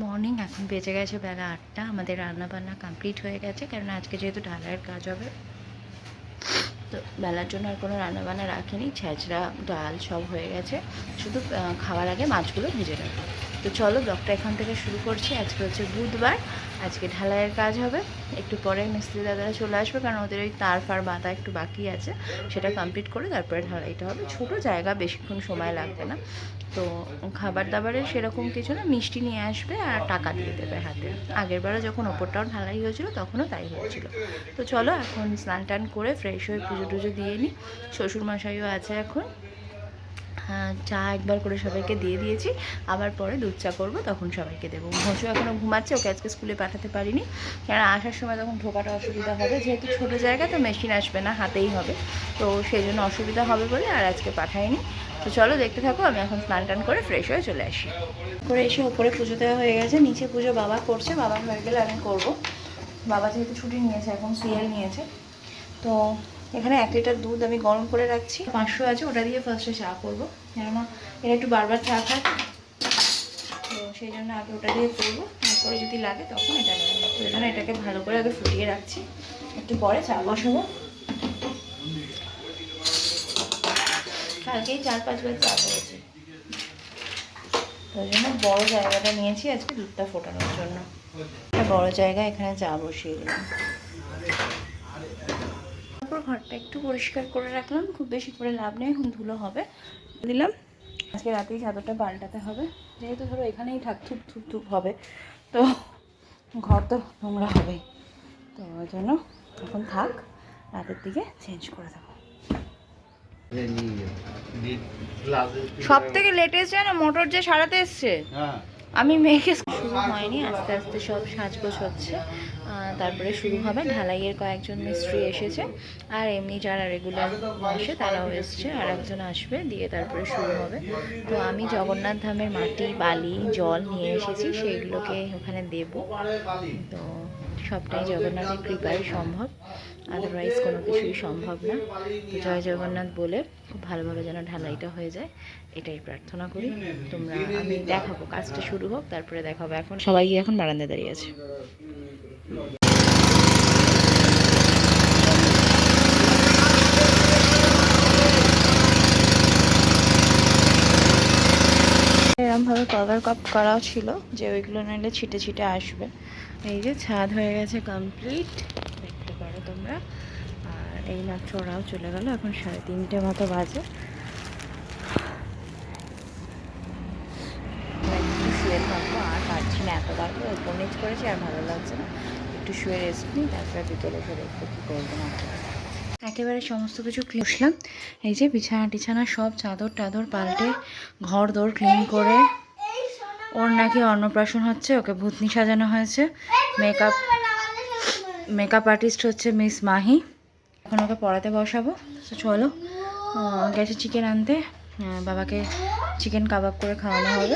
Morning. এখন বেজে গেছে বেলা 8টা। আমাদের রান্নাবান্না কমপ্লিট হয়ে গেছে, কারণ আজকে যেহেতু ঢালাইয়ের কাজ হবে, তো বেলার জন্য আর কোনো রান্নাবান্না রাখিনি। ছ্যাঁচড়া ডাল সব হয়ে গেছে, শুধু খাওয়ার আগে মাছগুলো ভেজে রাখবো। তো চলো ব্লগটা এখান থেকে শুরু করছি। আজকে হচ্ছে বুধবার, আজকে ঢালাইয়ের কাজ হবে। একটু পরে মিস্ত্রি দাদারা চলে আসবে, কারণ ওদের ওই তার ফার বাঁধা একটু বাকি আছে, সেটা কমপ্লিট করে তারপরে ঢালাইটা হবে। ছোটো জায়গা, বেশিক্ষণ সময় লাগবে না। তো খাবার দাবারের সেরকম কিছু না, মিষ্টি নিয়ে আসবে আর টাকা দিয়ে দেবে হাতে। আগেরবারে যখন ওপরটাও ঢালাই হয়েছিল তখনও তাই হয়েছিল। তো চলো এখন স্নান টান করে ফ্রেশ হয়ে পুজো টুজো দিয়ে নিই। শ্বশুরমশাইও আছে এখন। চা একবার করে সবাইকে দিয়ে দিয়েছি, আবার পরে দুধ চা করবো, তখন সবাইকে দেবো। ঘোষও এখনও ঘুমাচ্ছে, ওকে আজকে স্কুলে পাঠাতে পারিনি, কারণ আসার সময় তখন ঢোকাটা অসুবিধা হবে। যেহেতু ছোটো জায়গা, তো মেশিন আসবে না, হাতেই হবে, তো সেই জন্য অসুবিধা হবে বলে আর আজকে পাঠাইনি। তো চলো দেখতে থাকো। আমি এখন স্নান টান করে ফ্রেশ হয়ে চলে আসি। করে এসে ওপরে পুজো দেওয়া হয়ে গেছে, নিচে পুজো বাবা করছে, বাবা হয়ে গেলে আমি করবো। বাবা যেহেতু ছুটি নিয়েছে, এখন সিএল নিয়েছে। তো এখানে 1 লিটার দুধ আমি গরম করে রাখছি, 500 আছে, ওটা দিয়ে ফার্স্টে চা করবো, কেননা এটা একটু বারবার চা খায়, তো সেই জন্য আগে ওটা দিয়ে করবো, তারপরে যদি লাগে তখন এটা নেবো। তো এখানে এটাকে ভালো করে আগে ফুটিয়ে রাখছি, একটু পরে চা বসাবো। কালকেই 4-5 বার চা করেছি, তো ওই জন্য বড়ো জায়গাটা নিয়েছি আজকে দুধটা ফোটানোর জন্য। বড় জায়গা, এখানে চা বসিয়ে দিলাম। তারপর ঘরটা একটু পরিষ্কার করে রাখলাম, খুব বেশি করে লাভ নেই, এখন ধুলো হবে, দিলাম। আজকে রাতেই চাদরটা পাল্টাতে হবে, যেহেতু ধরো এখানেই থাক, থুপ থুপ থুপ হবে, তো ঘর তো নোংরা হবেই, তো ওই জন্য এখন থাক, রাতের দিকে চেঞ্জ করে দেবো। সব থেকে লেটেস্ট জানো, মোটর যে সারাতে এসছে, আমি মেয়েকে শুরু হয়নি, আস্তে আস্তে সব সাজগোজ হচ্ছে, তারপরে শুরু হবে। ঢালাইয়ের কয়েকজন মিস্ত্রি এসেছে, আর এমনি যারা রেগুলার আসে তারাও এসছে, আর একজন আসবে, দিয়ে তারপরে শুরু হবে। তো আমি জগন্নাথ ধামের মাটি, বালি, জল নিয়ে এসেছি, সেইগুলোকে ওখানে দেব। তো সবটাই জগন্নাথের কৃপায় সম্ভব, আদারওয়াইজ কোনো কিছুই সম্ভব না। তো জয় জগন্নাথ বলে খুব ভালোভাবে যেন ঢালাইটা হয়ে যায়, এটাই প্রার্থনা করি। তোমরা, আমি দেখাবো, কাজটা শুরু হোক, তারপরে দেখাবো। এখন সবাই এখন বারান্দায় দাঁড়িয়ে আছে। এরমভাবে কভার কাপ করাও ছিল, যে ওইগুলো নাহলে ছিটে ছিটে আসবে। এই যে ছাদ হয়ে গেছে কমপ্লিট, দেখতে পারো তোমরা। আর এই মাত্র ওরাও চলে গেল, এখন 3:30 মতো বাজে। শুয়ে থাকবো, আর পারছি না, এত রাখবো, উপর নিচ করেছি, আর ভালো লাগছে না, একটু শুয়ে রেস্ট নিই, তারপরে বিকেলে ফেলে একটু কী করবো না। একেবারে সমস্ত কিছু বসলাম, এই যে বিছানা টিছানা সব চাদর টাদর পাল্টে, ঘর দোর ক্লিন করে। ওর নাকি অন্নপ্রাশন হচ্ছে, ওকে ভূতনি সাজানো হয়েছে। মেকআপ আর্টিস্ট হচ্ছে মিস মাহি। এখন ওকে পড়াতে বসাবো। তো চলো, গেছে চিকেন আনতে, বাবাকে চিকেন কাবাব করে খাওয়ানো হবে।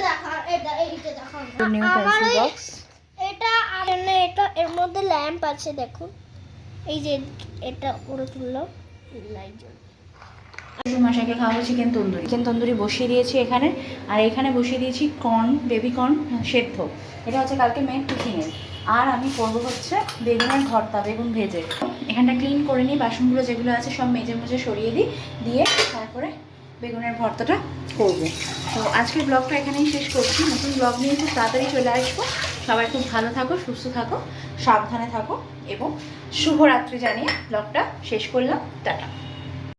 নিউ পেন্সিল বক্স, এটা এর মধ্যে ল্যাম্প আছে, দেখুন, এই যে এটা পুরো তুললাম, লাইট জ্বলছে। মশাইকে খাওয়াবো চিকেন তন্দুরি। চিকেন তন্দুরি বসিয়ে দিয়েছি এখানে, আর এখানে বসিয়ে দিয়েছি কর্ন, বেবি কর্ন সেদ্ধ, এটা হচ্ছে কালকে মেয়ের টিফিনের। আর আমি করবো হচ্ছে বেগুনের ভর্তা, বেগুন ভেজে। এখানটা ক্লিন করে নিই, বাসনগুলো যেগুলো আছে সব মেজে মুজে সরিয়ে দিই, দিয়ে তারপরে বেগুনের ভর্তাটা করবো। তো আজকের ব্লগটা এখানেই শেষ করছি। নতুন ব্লগ নিয়ে খুব তাড়াতাড়ি চলে আসবো। সবাই খুব ভালো থাকো, সুস্থ থাকো, সাবধানে থাকো, এবং শুভরাত্রি জানিয়ে ব্লগটা শেষ করলাম। টাটা।